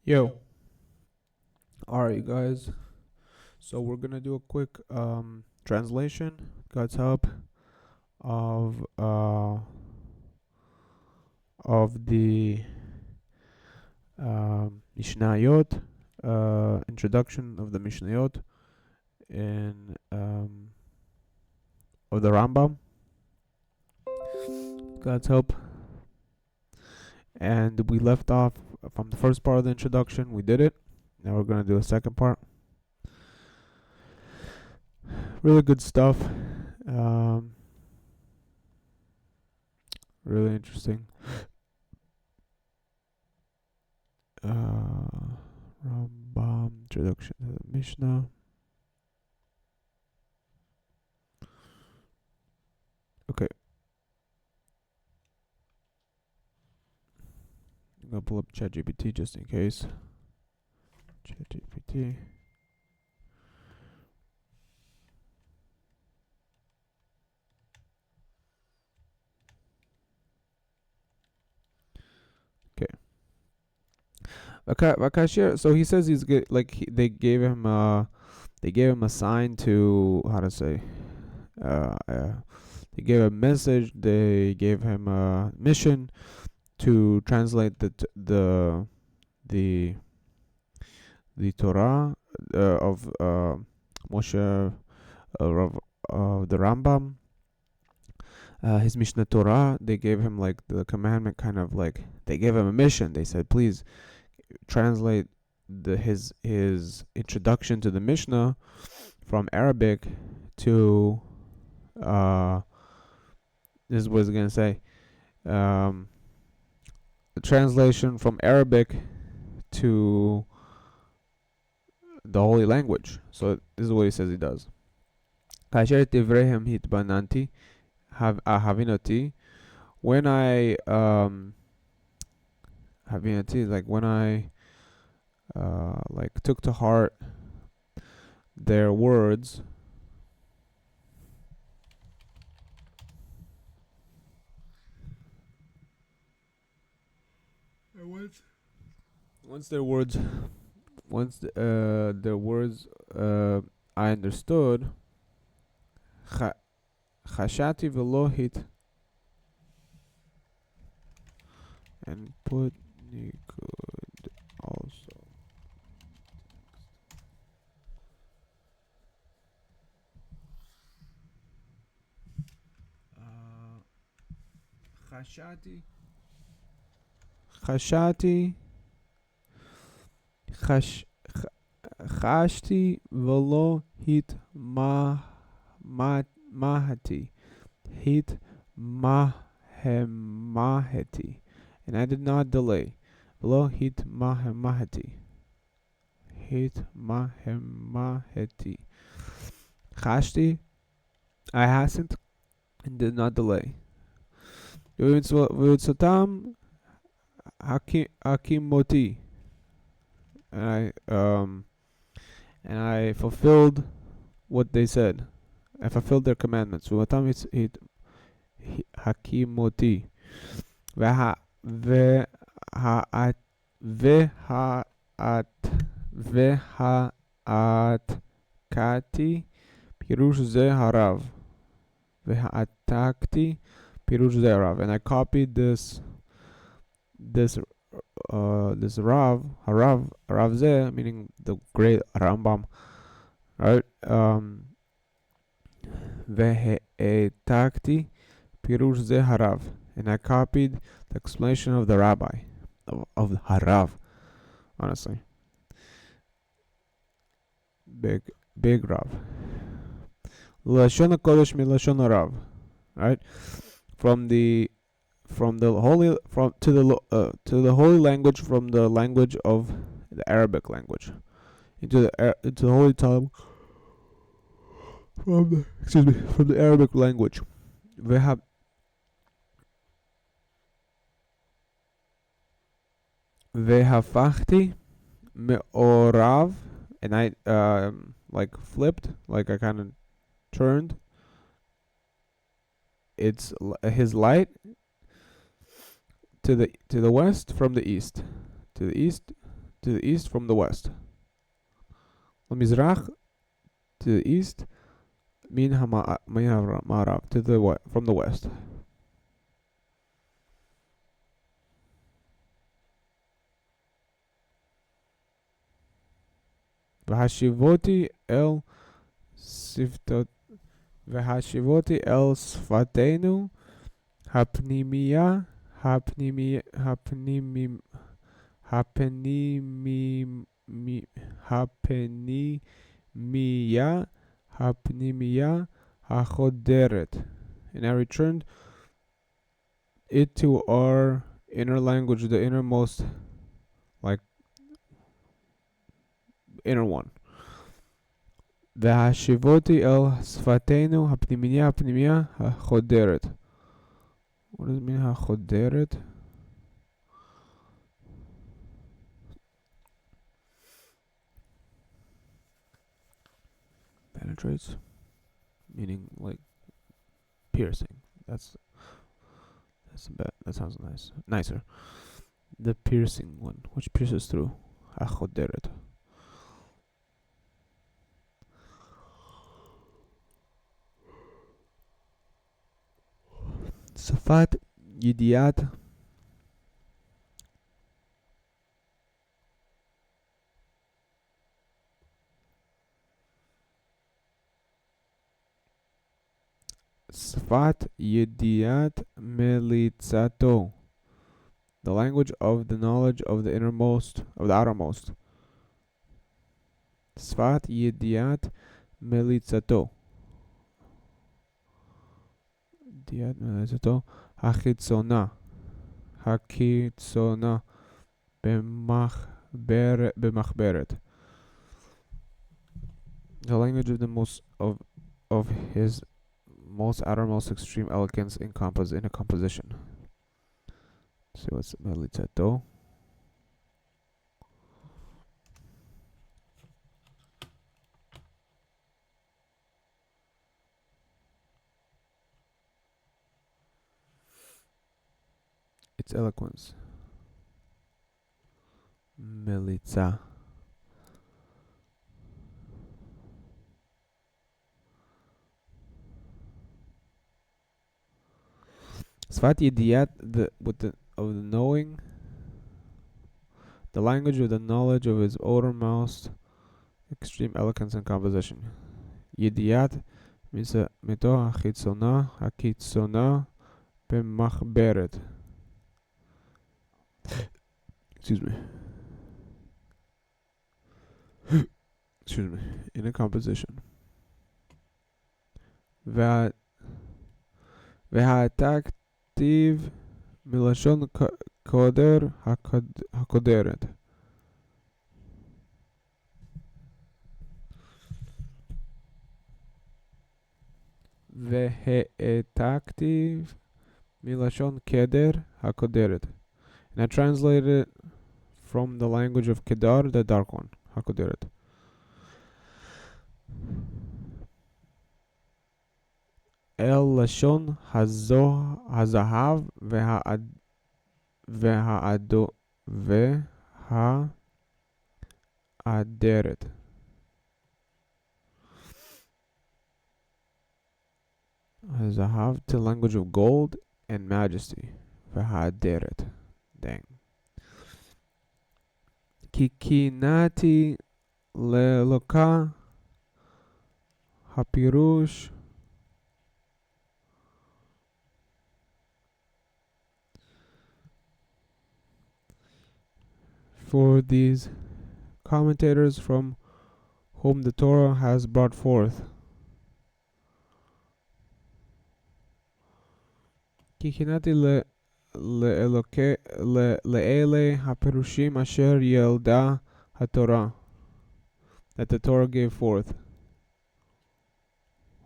Yo, alright, you guys. So we're gonna do a quick translation, God's help, of the Mishnayot, introduction of the Mishnayot in of the Rambam. God's help, and we left off from the first part of the introduction. We did it. Now we're gonna do a second part. Really good stuff. Um, really interesting. Rambam introduction to the Mishnah. Okay, I'm gonna pull up ChatGPT just in case. ChatGPT. Okay. Vakashir. So he says they gave him a sign to how to say they gave a message. They gave him a mission to translate the the Torah of Moshe the Rambam, his Mishnah Torah. They gave him like the commandment, kind of like they gave him a mission. They said, please translate his introduction to the Mishnah from Arabic to this is what it's gonna say. The translation from Arabic to the holy language. So this is what he says he does. כאשר את דבריהם התבוננתי, הבינתי, when I הבינתי, like when I like took to heart their words, once their words I understood, חשתי ולא and put could also חשתי חשתי ולא התמהמהתי התמהמהתי, and I did not delay. ולא התמהמהתי התמהמהתי. חשתי, I hastened and did not delay. וברצותם הקימותי, and I fulfilled what they said. I fulfilled their commandments. ובברצותם הקימותי, והעתקתי פירוש זה הרב. והעתקתי פירוש זה הרב. And I copied this Rav ze, meaning the great Rambam, right? והעתקתי פירוש זה הרב, and I copied the explanation of the rabbi, of the Harav, honestly. Big Rav. Lashon HaKodesh milashon harav, right? From the holy to the holy language, from the language of the Arabic language into the holy Talmud from the Arabic language. Vehafachti me'orav, and I like flipped, like I kind of turned his light to the west from the east, to the east to the east from the west. למזרח, to the east, מן המערב, to the from the west. והשיבותי אל שפתנו הפנימיה הפנימיה החודרת. And I returned it to our inner language, the innermost, like inner one. והשיבותי אל שפתנו הפנימיה החודרת. What does it mean, החודרת? Penetrates, meaning like piercing. That sounds nicer. The piercing one, which pierces through. החודרת. שפת ידיעת שפת ידיעת מליצתו, the language of the knowledge of the innermost, of the outermost. שפת ידיעת מליצתו, ידיעת מליצתו החיצונה במחברת, the language of the most of his most outermost extreme elegance in a composition. See what's melitzatto. Its eloquence. Melitza. Sfat yediyat, of the knowing, the language of the knowledge of his outermost extreme elegance and composition. Yediyat means mito hakitzona b'machberet. Excuse me. In a composition. והתכתיב מלשון קודר הקודרת. והעתקתיב מלשון קדר הקודרת. And I translated it from the language of Kedar, the dark one, הקודרת. אל לשון הזהב והאדרת. הזהב to language of gold and majesty. והאדרת. Dang. כי קינאתי לאלוקה הפירוש for these commentators from whom the Torah has brought forth. כי קינאתי לאלה הפירושים אשר ילדה התורה, that the Torah gave forth,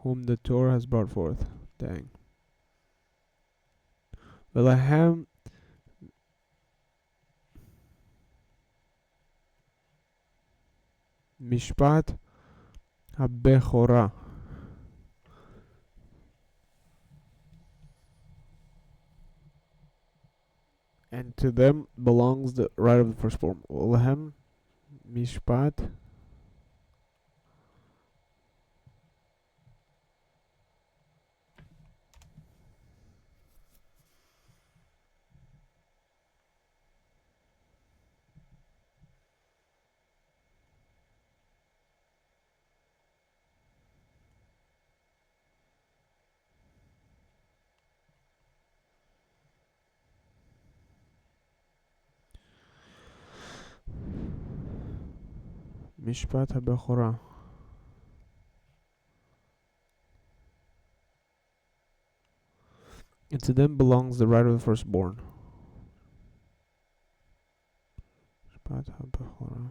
whom the Torah has brought forth. Dang. ולהם משפט הבכורה, and to them belongs the right of the firstborn. ולהם משפט משפט הבכורה. And to them belongs the right of the firstborn. משפט הבכורה.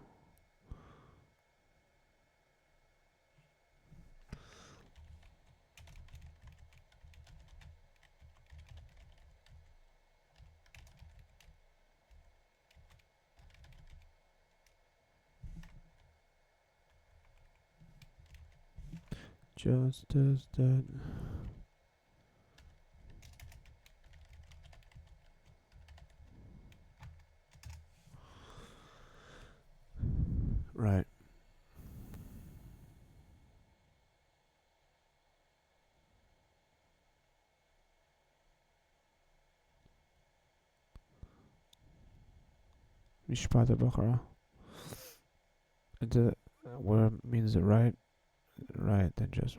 Just as that. Right. משפט הבכורה. Where means the right, then just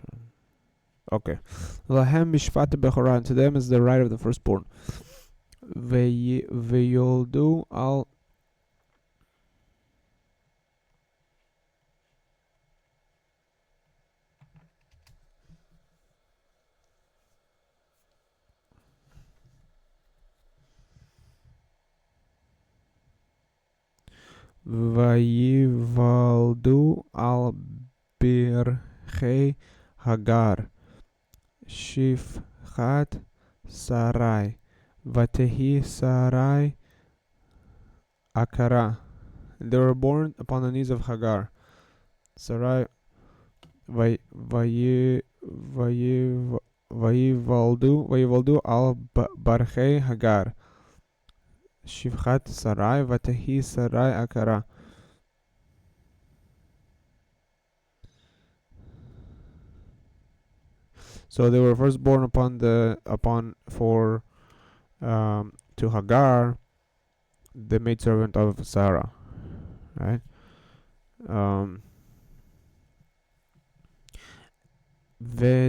okay. Lahem mishpat bechora, and to them is the right of the firstborn. Veyoldu al Vayivaldu al birchei Hagar Shifchat Sarai Vatehi Sarai Akara. They were born upon the knees of Hagar. Sarai Vayivaldu al barchei Hagar Shifchat Sarai Vatehi Sarai Akara. So they were first born to Hagar, the maidservant of Sarah, right? Vetamati,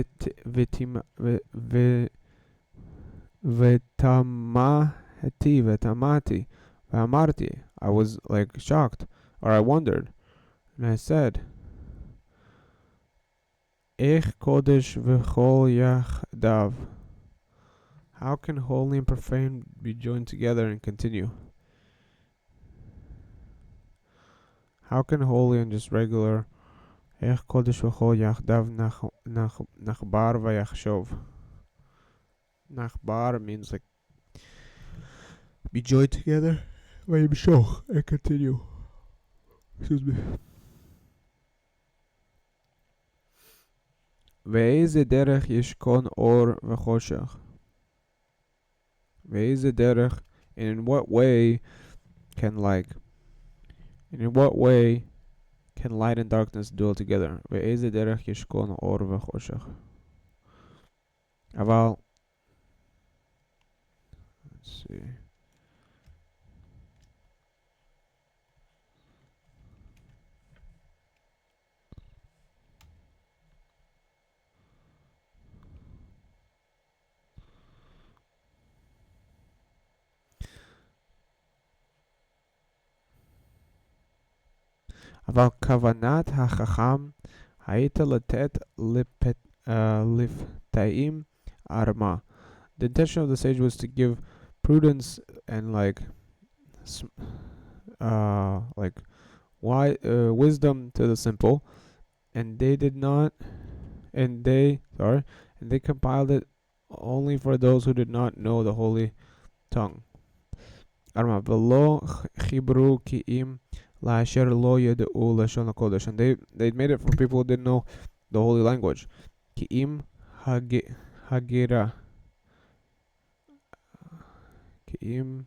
ve'amarti. I was like shocked, or I wondered, and I said, Ech kodesh v'chol yachdav. How can holy and profane be joined together and continue? How can holy and just regular Ech kodesh v'chol yachdav nachbar v'yachshov. Nachbar means like be joined together, v'yimshoch, and continue. Excuse me. Ve'eze derech yishkon or v'choshech. Ve'eze derech, and in what way can light and darkness dwell together? Ve'eze derech yishkon or v'choshech. Aval, let's see. אבל כוונת החכם הייתה לתת לפתאים ערמה. The intention of the sage was to give prudence and wisdom to the simple, and they compiled it only for those who did not know the holy tongue. Arma velo chibru ki'im la'asher lo yed'u lashon hakodesh, and they made it for people who didn't know the holy language. Ki'im hagira, ki'im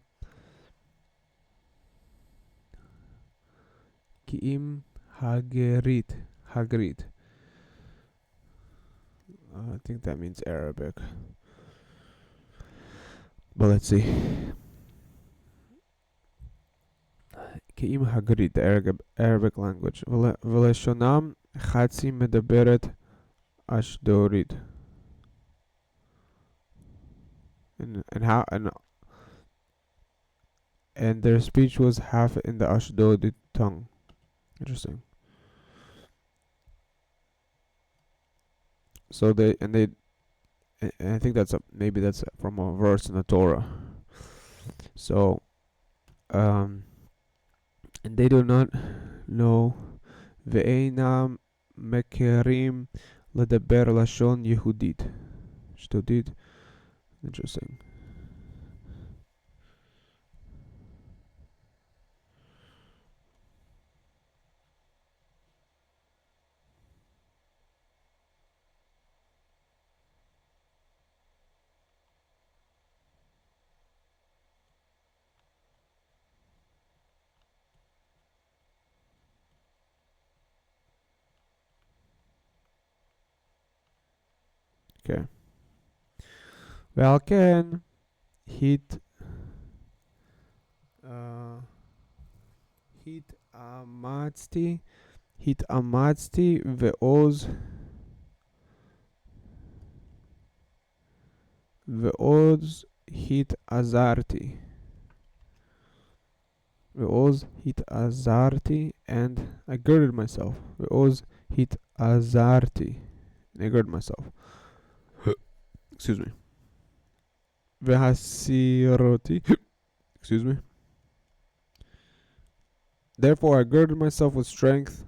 Ki'im Hagrit. Hagrit. I think that means Arabic. But let's see. Ki'im Hagrit, the Arabic language. Veleshonam Chatzi Medaberet Ashdorit. And their speech was half in the Ashdodi tongue. Interesting. So and I think maybe that's from a verse in the Torah. So, and they do not know ve'einam mekerim ledaber lashon Yehudit. Shtodit. Interesting. Okay. Valken hit hit amatzti ve'oz hit azarti. Ve'oz hit azarti, and I girded myself. Ve'oz hit azarti, and I girded myself. Excuse me. Vehasiroti. Excuse me. Therefore I girded myself with strength.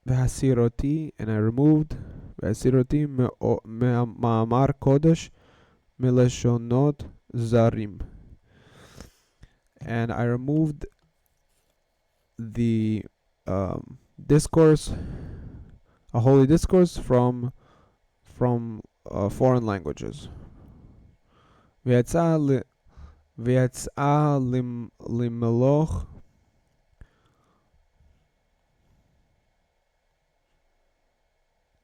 Vehasiroti, and I removed. Vehasiroti ma'amar kodesh mileshonot zarim. And I removed the discourse, a holy discourse from foreign languages. V'yatzah limeloch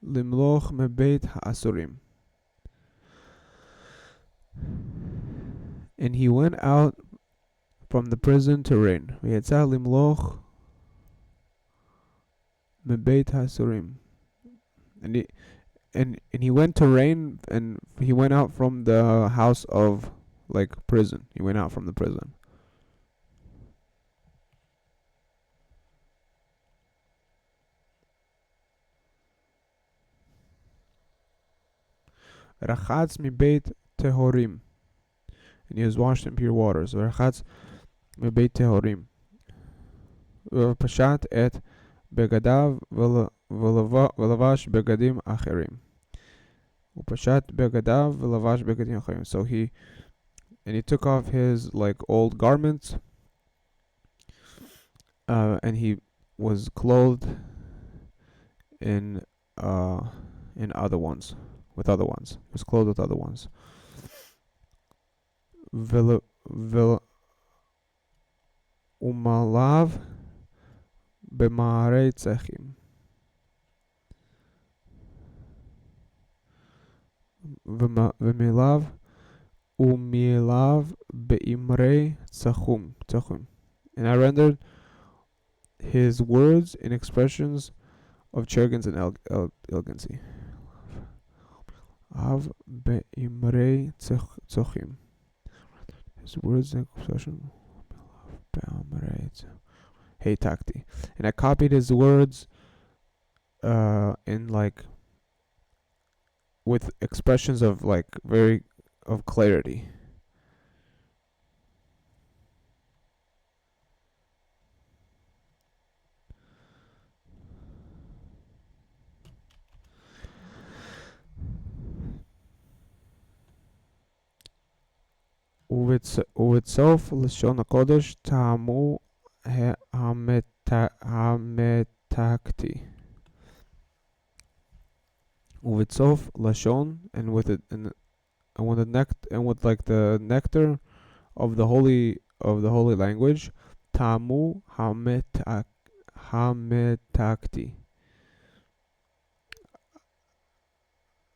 mebeit ha'asurim. And he went out from the prison to reign. V'yatzah limloch mebeit ha'asurim. And he went to reign, and he went out from the house of, like, prison. He went out from the prison. Rachatz mi beit tehorim, and he was washed in pure waters. Rachatz mi beit tehorim. Pashat et begadav velavash begadim acherim. Pashat begadav velavash begadim acherim. So he took off his, like, old garments, and he was clothed in other ones, with other ones. He was clothed with other ones. Umalav b'ma'arei tzechim. V'milav be'imrei tzachum. And I rendered his words in expressions of chergins and elegancy. Av be'imrei tzachim. His words in expression Hey takti. And I copied his words in, like, with expressions of, like, very of clarity. ובסוף לשון הקודש טעמו המתקתי. ובסוף לשון, and with it, and with the like the nectar of the holy language. Tamu hametakti,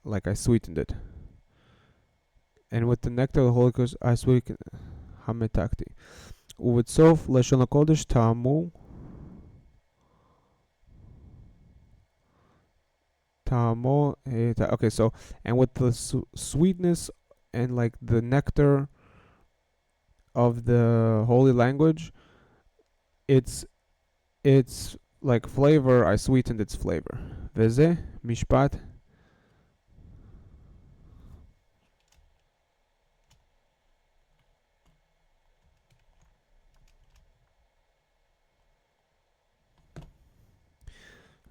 like I sweetened it. And with the nectar of the Holy Ghost I sweetened hametakti. Uvitsof lashon hakodesh tamu tamo. Okay, so and with the sweetness and like the nectar of the holy language, it's like flavor. I sweetened its flavor. Veze mishpat.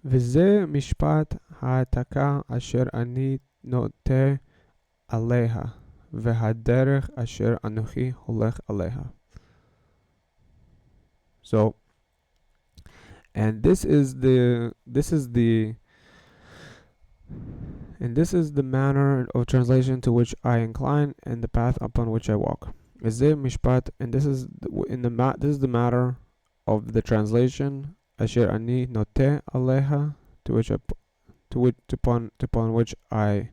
וזה משפט העתקה אשר אני נוטה עליה, והדרך אשר אנוכי הולך עליה. So, and this is the manner of translation to which I incline and the path upon which I walk. וזה משפט, and this is the matter of the translation אשר אני נוטה עליה, upon which I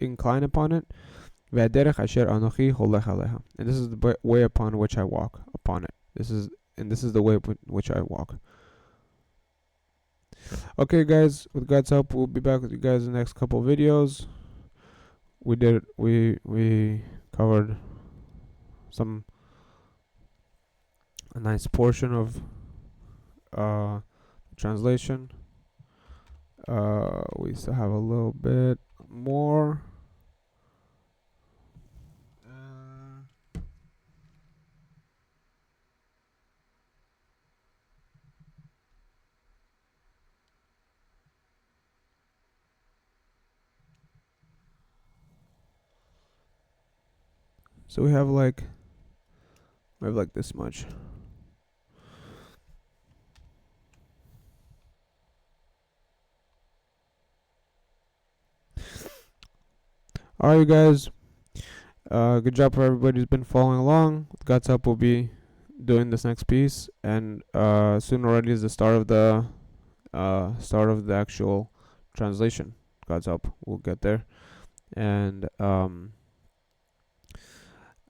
incline upon it, והדרך אשר אנוכי הולך עליה, and this is the way upon which I walk upon it. This is the way which I walk. Okay, guys, with God's help, we'll be back with you guys in the next couple of videos. We covered a nice portion of translation. We still have a little bit more. So we have like this much. Alright, you guys. Good job for everybody who's been following along. With God's help, we'll be doing this next piece, and soon already is the start of the actual translation. God's help, we'll get there. And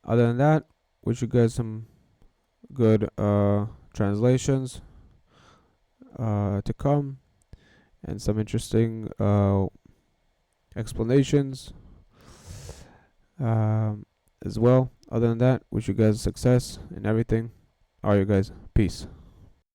other than that, wish you guys some good translations to come, and some interesting explanations as well. Other than that, wish you guys success in everything. Alright, you guys, peace.